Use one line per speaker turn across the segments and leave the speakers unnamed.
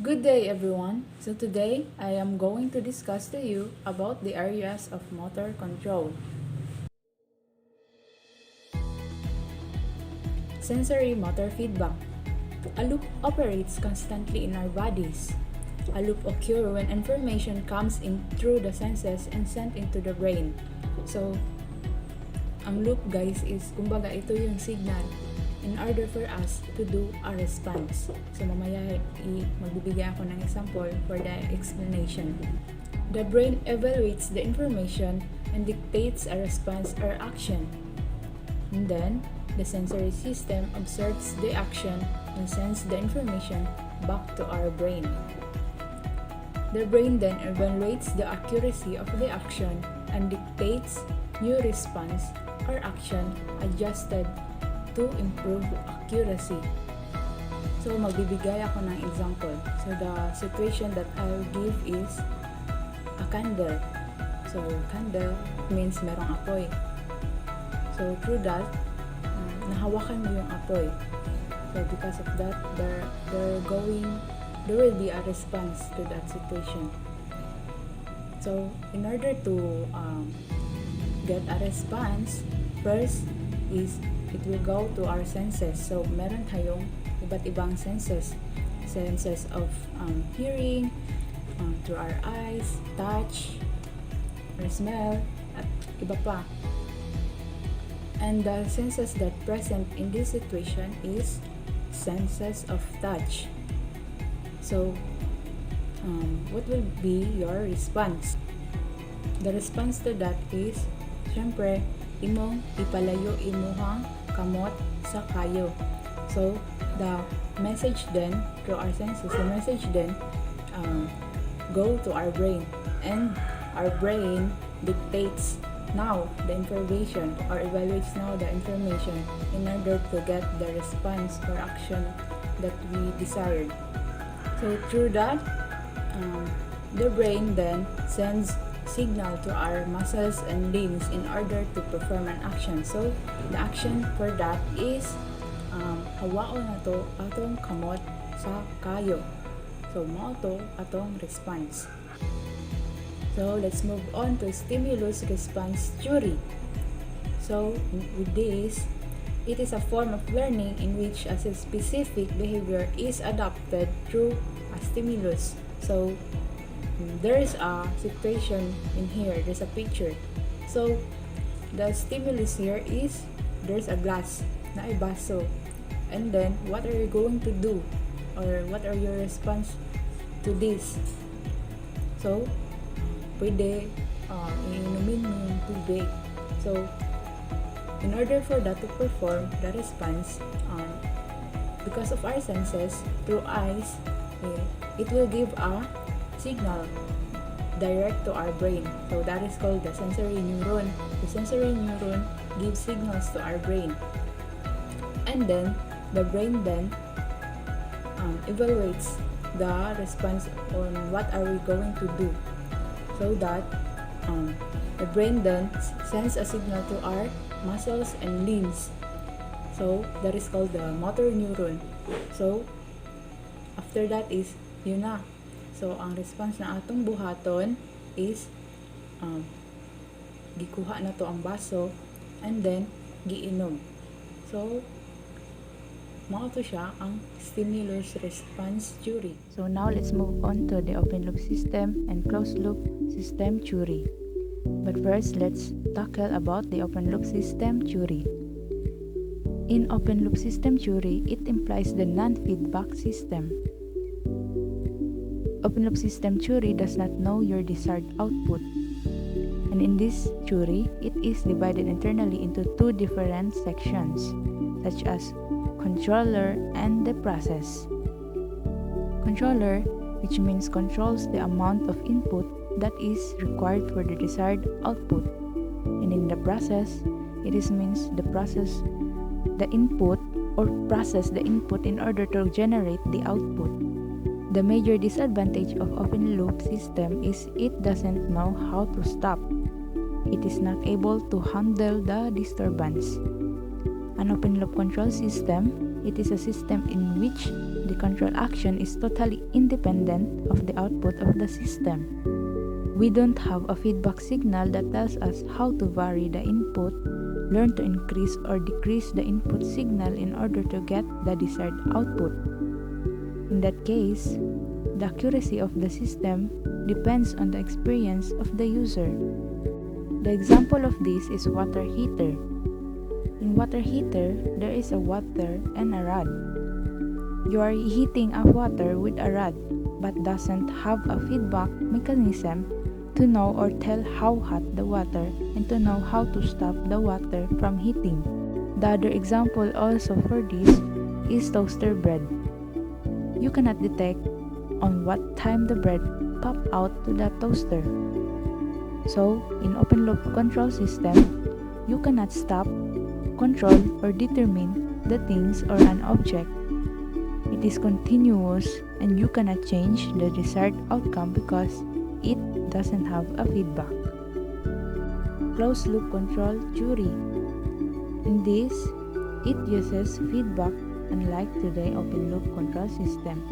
Good day everyone. So today I am going to discuss to you about the areas of motor control. Sensory motor feedback. A loop operates constantly in our bodies. A loop occurs when information comes in through the senses and sent into the brain. So, ang loop guys is kumbaga ito yung signal in order for us to do a response. So mamaya magbibigay ako ng example for the explanation. The brain evaluates the information and dictates a response or action. And then, the sensory system observes the action and sends the information back to our brain. The brain then evaluates the accuracy of the action and dictates new response or action adjusted to improve accuracy. So, magbibigay ako ng example. So, the situation that I'll give is a candle. So, candle means merong apoy. So, through that, nahawakan mo yung apoy. So, because of that, there will be a response to that situation. So, in order to get a response, first is it will go to our senses. So, meron tayong iba't ibang senses. Senses of hearing, through our eyes, touch, or smell, at iba pa. And the senses that present in this situation is senses of touch. So, what will be your response? The response to that is, syempre, imong ipalayo imuhang kamot sa kayo. So, the message then, through our senses, the message then go to our brain. And our brain dictates now the information or evaluates now the information in order to get the response or action that we desired. So through that, the brain then sends signal to our muscles and limbs in order to perform an action. So the action for that is hawaon na to atong kamot sa kayo. So mao to atong response. So, let's move on to stimulus response theory. So, with this, it is a form of learning in which a specific behavior is adopted through a stimulus. So, there is a situation in here, there's a picture. So, the stimulus here is, there's a glass na ibaso. And then, what are you going to do? Or what are your response to this? So, pwede iinumin mo yung tubig. So, in order for that to perform the response, because of our senses, through eyes, it will give a signal direct to our brain. So, that is called the sensory neuron. The sensory neuron gives signals to our brain. And then, the brain then evaluates the response on what are we going to do. So that the brain then sends a signal to our muscles and limbs. So that is called the motor neuron. So after that is yun na. So ang response na atong buhaton is gikuha na to ang baso and then giinom. So mao to siya ang stimulus response theory. So now let's move on to the open loop system and closed loop system theory. But first, let's tackle about the open loop system theory. In open loop system theory, it implies the non-feedback system. Open loop system theory does not know your desired output. And in this theory, it is divided internally into two different sections, such as controller and the process. Controller, which means controls the amount of input that is required for the desired output. And in the process, it means the process the input or process the input in order to generate the output. The major disadvantage of open loop system is it doesn't know how to stop. It is not able to handle the disturbance. An open loop control system, it is a system in which the control action is totally independent of the output of the system. We don't have a feedback signal that tells us how to vary the input, learn to increase or decrease the input signal in order to get the desired output. In that case, the accuracy of the system depends on the experience of the user. The example of this is water heater. In water heater, there is a water and a rod. You are heating a water with a rod but doesn't have a feedback mechanism to know or tell how hot the water and to know how to stop the water from heating. The other example also for this is toaster bread. You cannot detect on what time the bread pop out to the toaster. So, in open loop control system, you cannot stop, control, or determine the things or an object. It is continuous and you cannot change the desired outcome because it doesn't have a feedback. Closed loop control theory. In this, it uses feedback unlike today open loop control system.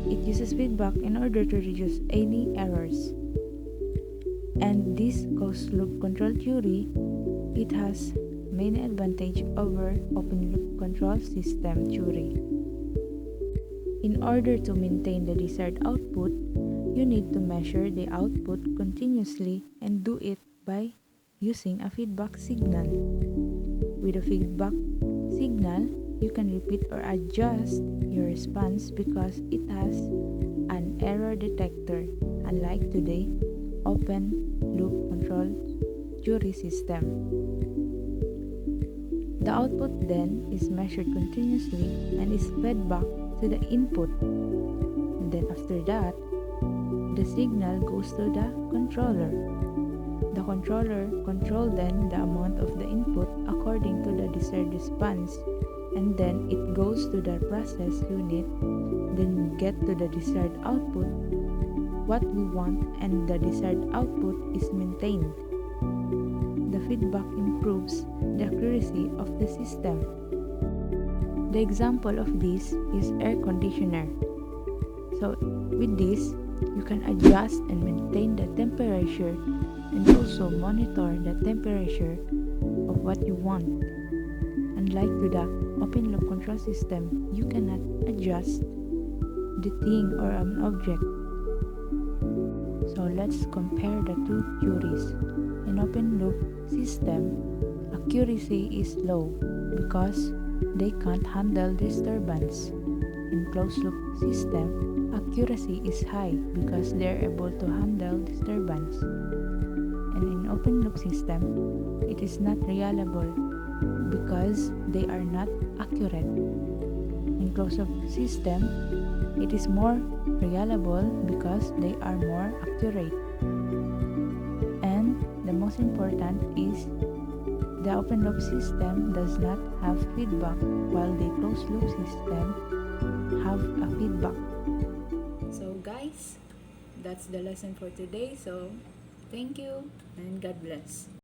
It uses feedback in order to reduce any errors. And this closed loop control theory, it has many advantage over open loop control system theory. In order to maintain the desired output, you need to measure the output continuously and do it by using a feedback signal. With a feedback signal, you can repeat or adjust your response because it has an error detector, unlike today open loop control theory system. The output then is measured continuously and is fed back to the input. And then after that, the signal goes to the controller. The controller controls then the amount of the input according to the desired response, and then it goes to the process unit, then we get to the desired output, what we want, and the desired output is maintained. The feedback improves the accuracy of the system. The example of this is air conditioner. So with this, you can adjust and maintain the temperature and also monitor the temperature of what you want. Unlike to the open loop control system, you cannot adjust the thing or an object. So let's compare the two theories. In open loop system, accuracy is low because they can't handle disturbance. In closed loop system, accuracy is high because they are able to handle disturbance. And in open loop system, it is not reliable because they are not accurate. In closed loop system, it is more reliable because they are more accurate. And the most important is the open loop system does not have feedback while the closed loop system have a feedback. So guys, that's the lesson for today. So thank you and God bless.